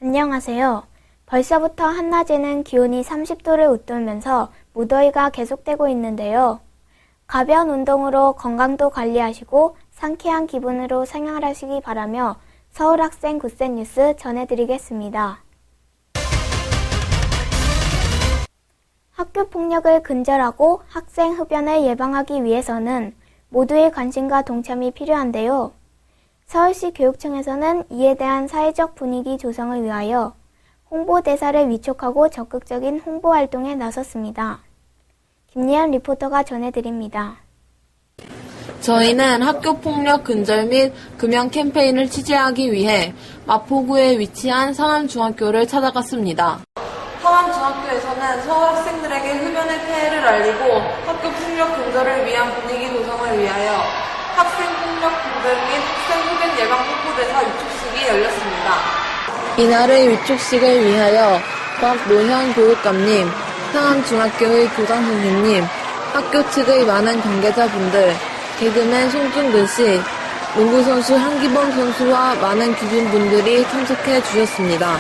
안녕하세요. 벌써부터 한낮에는 기온이 30도를 웃돌면서 무더위가 계속되고 있는데요. 가벼운 운동으로 건강도 관리하시고 상쾌한 기분으로 생활하시기 바라며 서울학생 굿센 뉴스 전해드리겠습니다. 학교폭력을 근절하고 학생 흡연을 예방하기 위해서는 모두의 관심과 동참이 필요한데요. 서울시 교육청에서는 이에 대한 사회적 분위기 조성을 위하여 홍보대사를 위촉하고 적극적인 홍보 활동에 나섰습니다. 김예은 리포터가 전해드립니다. 저희는 학교폭력 근절 및 금연 캠페인을 취재하기 위해 마포구에 위치한 상암중학교를 찾아갔습니다. 상암중학교에서는 서울 학생들에게 흡연의 폐해를 알리고 학교폭력 근절을 위한 분위기 조성을 위하여 학생폭력 근절 및 학생 흡연 예방 홍보대사 위촉식이 열렸습니다. 이날의 위촉식을 위하여 박노현 교육감님, 상암중학교의 교장선생님, 학교 측의 많은 관계자분들, 개그맨 송중근 씨, 농구선수 한기범 선수와 많은 귀빈분들이 참석해 주셨습니다.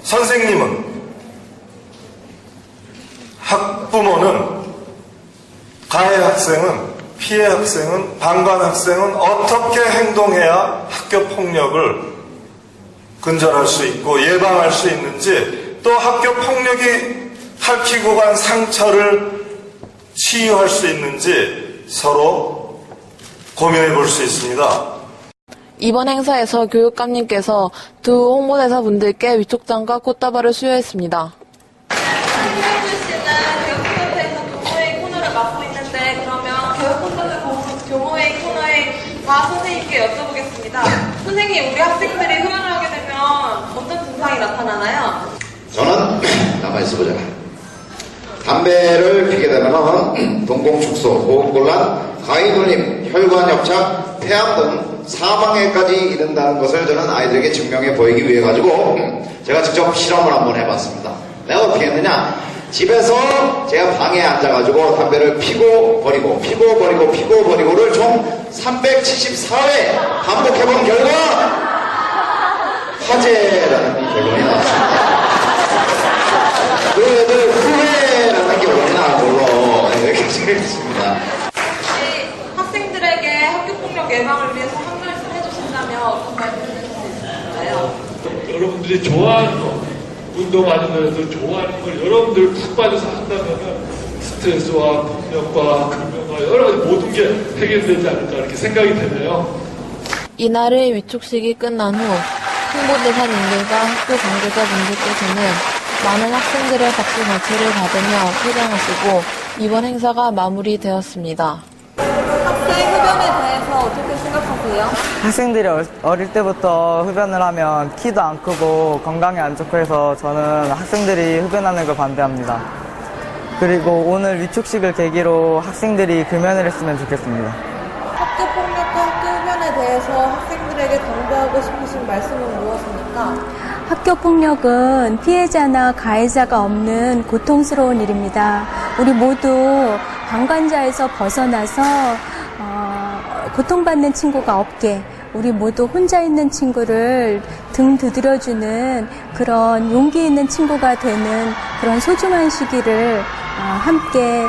선생님은, 학부모는, 가해 학생은, 피해 학생은, 방관 학생은 어떻게 행동해야 학교 폭력을 근절할 수 있고 예방할 수 있는지, 또 학교 폭력이 핥히고 간 상처를 치유할 수 있는지 서로 고민해 볼 수 있습니다. 이번 행사에서 교육감님께서 두 홍보대사분들께 위촉장과 꽃다발을 수여했습니다. 김혜준 씨는 교육센터에서 교모회의 코너를 맡고 있는데, 그러면 교육센터 교모회의 코너에 다 선생님께 여쭤보겠습니다. 선생님, 우리 학생들이 흡연을 하게 되면 어떤 증상이 나타나나요? 저는 가만히 있어보자. 담배를 피게 되면 동공축소, 호흡곤란, 가위눌림, 혈관협착, 폐암 등 사망에까지 이른다는 것을 저는 아이들에게 증명해 보이기 위해 가지고 제가 직접 실험을 한번 해봤습니다. 내가 어떻게 했느냐? 집에서 제가 방에 앉아가지고 담배를 피고 버리고 피고 버리고 피고 버리고를 총 374회 반복해본 결과 화재라는 결론이 나왔습니다. 그 애들 후회라는 결론이 나온 걸로 이렇게 생각했습니다. 혹시 학생들에게 학교폭력 예방을 위해서 한 말씀 해주신다면 어떤 말씀 해주실 수 있을까요? 여러분들이 좋아하는 거, 운동하는 거에서 좋아하는 걸 여러분들 푹 빠져서 한다면 스트레스와 폭력과 금연과 여러 가지 모든 게 해결되지 않을까 이렇게 생각이 되네요. 이날의 위촉식이 끝난 후 홍보대사님들과 학교 관계자분들께서는 많은 학생들의 박수 갈채를 받으며 퇴장하시고 이번 행사가 마무리되었습니다. 학생 흡연에 대해서 어떻게 생각하세요? 학생들이 어릴 때부터 흡연을 하면 키도 안 크고 건강에 안 좋고 해서 저는 학생들이 흡연하는 걸 반대합니다. 그리고 오늘 위촉식을 계기로 학생들이 금연을 했으면 좋겠습니다. 학교폭력과 학교흡연에 대해서 학생들에게 당부하고 싶으신 말씀은 무엇입니까? 학교폭력은 피해자나 가해자가 없는 고통스러운 일입니다. 우리 모두 방관자에서 벗어나서 고통받는 친구가 없게 우리 모두 혼자 있는 친구를 등 두드려주는 그런 용기 있는 친구가 되는 그런 소중한 시기를 함께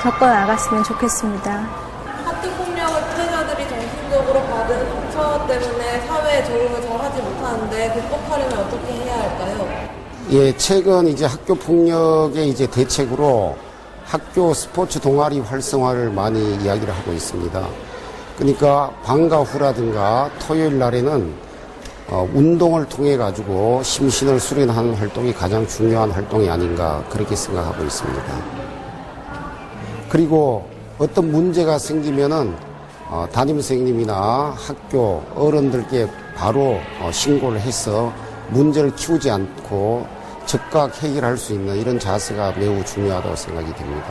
겪어나갔으면 좋겠습니다. 학교폭력을 피해자들이 정신적으로 받은 상처 때문에 사회에 적응을 잘하지 못하는데 극복하려면 어떻게 해야 할까요? 예, 최근 이제 학교 폭력의 이제 대책으로 학교 스포츠 동아리 활성화를 많이 이야기를 하고 있습니다. 그러니까 방과 후라든가 토요일 날에는 운동을 통해 가지고 심신을 수련하는 활동이 가장 중요한 활동이 아닌가 그렇게 생각하고 있습니다. 그리고 어떤 문제가 생기면은 담임선생님이나 학교 어른들께 바로 신고를 해서 문제를 키우지 않고 즉각 해결할 수 있는 이런 자세가 매우 중요하다고 생각이 됩니다.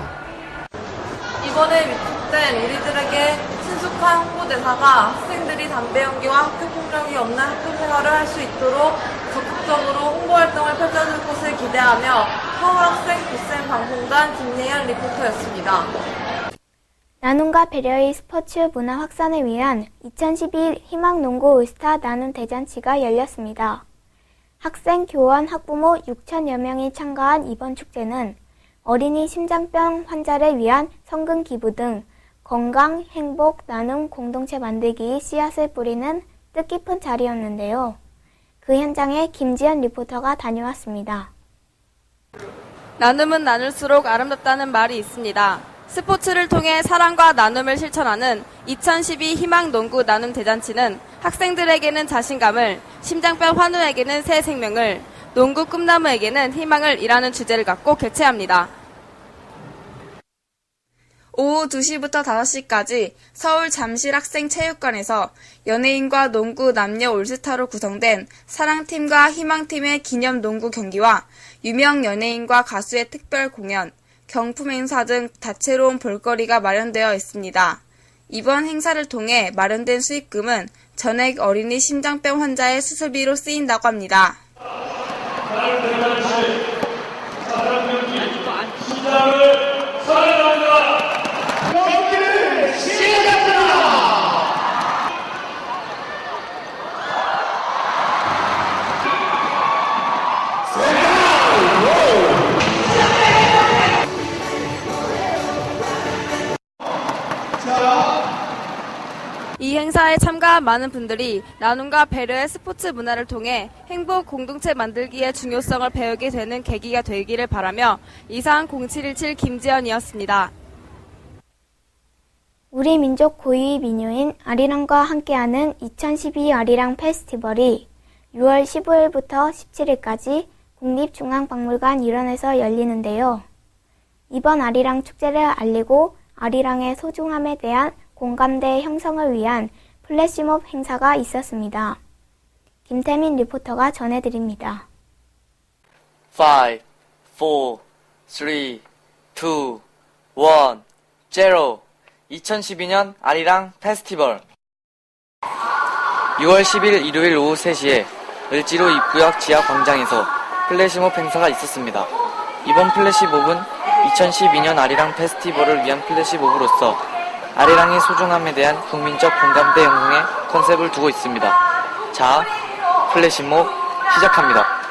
이번에 위촉된 우리들에게 친숙한 홍보대사가 학생들이 담배 연기와 학교폭력이 없는 학교 생활을 할 수 있도록 적극적으로 홍보활동을 펼쳐줄 것을 기대하며 서울학생 굿센 방송단 김예은 리포터였습니다. 나눔과 배려의 스포츠 문화 확산을 위한 2012 희망농구 올스타 나눔 대잔치가 열렸습니다. 학생, 교원, 학부모 6천여 명이 참가한 이번 축제는 어린이 심장병 환자를 위한 성금 기부 등 건강, 행복, 나눔 공동체 만들기 씨앗을 뿌리는 뜻깊은 자리였는데요. 그 현장에 김지연 리포터가 다녀왔습니다. 나눔은 나눌수록 아름답다는 말이 있습니다. 스포츠를 통해 사랑과 나눔을 실천하는 2012 희망농구 나눔대잔치는 학생들에게는 자신감을, 심장병 환우에게는 새 생명을, 농구 꿈나무에게는 희망을 이라는 주제를 갖고 개최합니다. 오후 2시부터 5시까지 서울 잠실학생체육관에서 연예인과 농구 남녀 올스타로 구성된 사랑팀과 희망팀의 기념 농구 경기와 유명 연예인과 가수의 특별 공연, 경품 행사 등 다채로운 볼거리가 마련되어 있습니다. 이번 행사를 통해 마련된 수익금은 전액 어린이 심장병 환자의 수술비로 쓰인다고 합니다. 이 행사에 참가한 많은 분들이 나눔과 배려의 스포츠 문화를 통해 행복 공동체 만들기의 중요성을 배우게 되는 계기가 되기를 바라며 이상 0717 김지연이었습니다. 우리 민족 고유의 민요인 아리랑과 함께하는 2012 아리랑 페스티벌이 6월 15일부터 17일까지 국립중앙박물관 일원에서 열리는데요. 이번 아리랑 축제를 알리고 아리랑의 소중함에 대한 공감대 형성을 위한 플래시몹 행사가 있었습니다. 김태민 리포터가 전해드립니다. 5, 4, 3, 2, 1, 0 2012년 아리랑 페스티벌 6월 10일 일요일 오후 3시에 을지로 입구역 지하 광장에서 플래시몹 행사가 있었습니다. 이번 플래시몹은 2012년 아리랑 페스티벌을 위한 플래시몹으로서 아리랑의 소중함에 대한 국민적 공감대 형성에 컨셉을 두고 있습니다. 자, 플래시몹 시작합니다.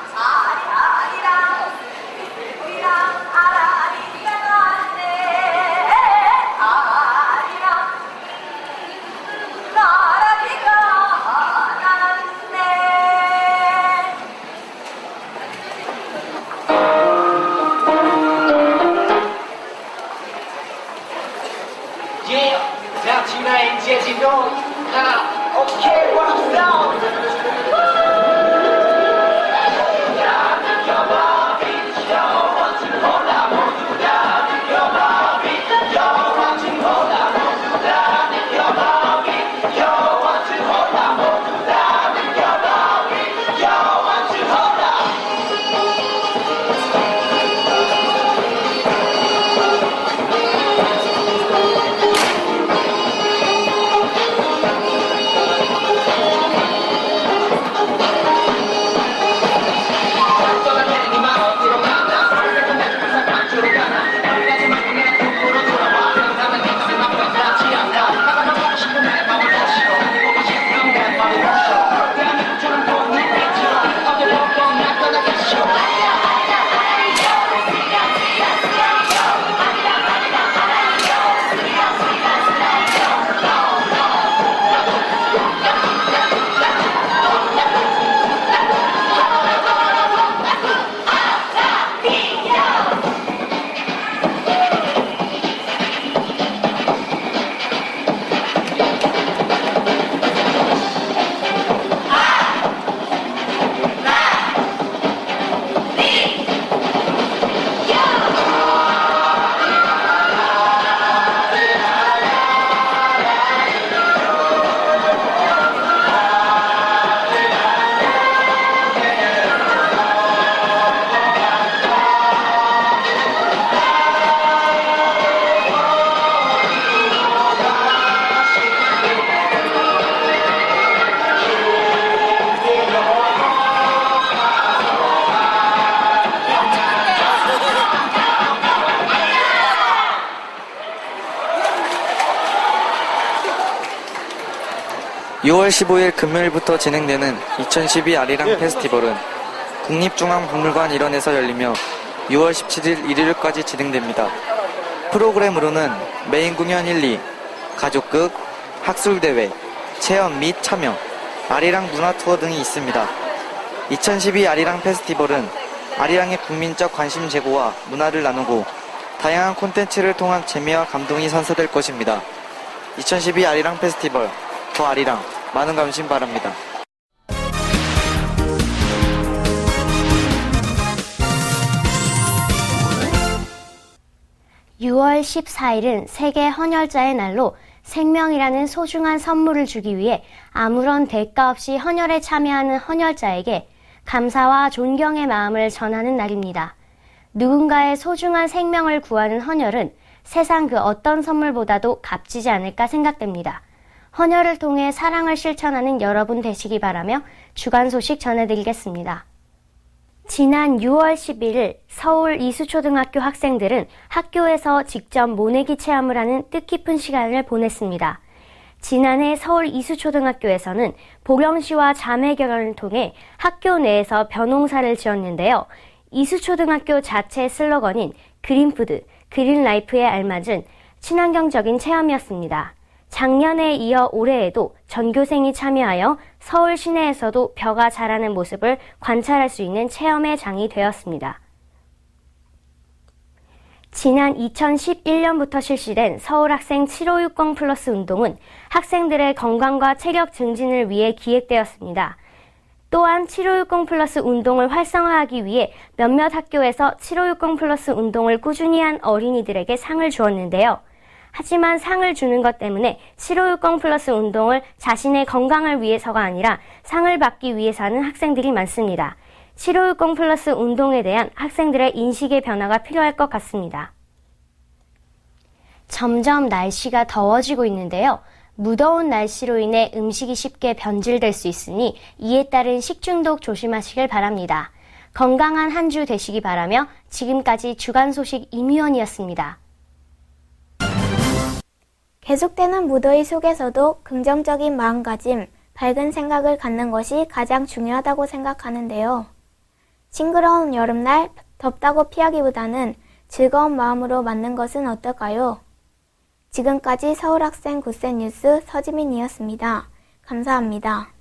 (6월 15일) 금요일부터 진행되는 2012 아리랑 페스티벌은 국립중앙박물관 일원에서 열리며 6월 17일 일요일까지 진행됩니다. 프로그램으로는 메인 공연 1, 2, 가족극, 학술대회, 체험 및 참여, 아리랑 문화투어 등이 있습니다. 2012 아리랑 페스티벌은 아리랑의 국민적 관심 제고와 문화를 나누고 다양한 콘텐츠를 통한 재미와 감동이 선사될 것입니다. 2012 아리랑 페스티벌, 더 아리랑, 많은 관심 바랍니다. 6월 14일은 세계 헌혈자의 날로 생명이라는 소중한 선물을 주기 위해 아무런 대가 없이 헌혈에 참여하는 헌혈자에게 감사와 존경의 마음을 전하는 날입니다. 누군가의 소중한 생명을 구하는 헌혈은 세상 그 어떤 선물보다도 값지지 않을까 생각됩니다. 헌혈을 통해 사랑을 실천하는 여러분 되시기 바라며 주간 소식 전해드리겠습니다. 지난 6월 11일 서울 이수초등학교 학생들은 학교에서 직접 모내기 체험을 하는 뜻깊은 시간을 보냈습니다. 지난해 서울 이수초등학교에서는 보령시와 자매 결연을 통해 학교 내에서 벼농사를 지었는데요. 이수초등학교 자체 슬로건인 그린푸드, 그린라이프에 알맞은 친환경적인 체험이었습니다. 작년에 이어 올해에도 전교생이 참여하여 서울 시내에서도 벼가 자라는 모습을 관찰할 수 있는 체험의 장이 되었습니다. 지난 2011년부터 실시된 서울학생 7560 플러스 운동은 학생들의 건강과 체력 증진을 위해 기획되었습니다. 또한 7560 플러스 운동을 활성화하기 위해 몇몇 학교에서 7560 플러스 운동을 꾸준히 한 어린이들에게 상을 주었는데요. 하지만 상을 주는 것 때문에 7560 플러스 운동을 자신의 건강을 위해서가 아니라 상을 받기 위해서 하는 학생들이 많습니다. 7560 플러스 운동에 대한 학생들의 인식의 변화가 필요할 것 같습니다. 점점 날씨가 더워지고 있는데요. 무더운 날씨로 인해 음식이 쉽게 변질될 수 있으니 이에 따른 식중독 조심하시길 바랍니다. 건강한 한 주 되시기 바라며 지금까지 주간 소식 임희원이었습니다. 계속되는 무더위 속에서도 긍정적인 마음가짐, 밝은 생각을 갖는 것이 가장 중요하다고 생각하는데요. 싱그러운 여름날 덥다고 피하기보다는 즐거운 마음으로 맞는 것은 어떨까요? 지금까지 서울학생 굿센 뉴스 서지민이었습니다. 감사합니다.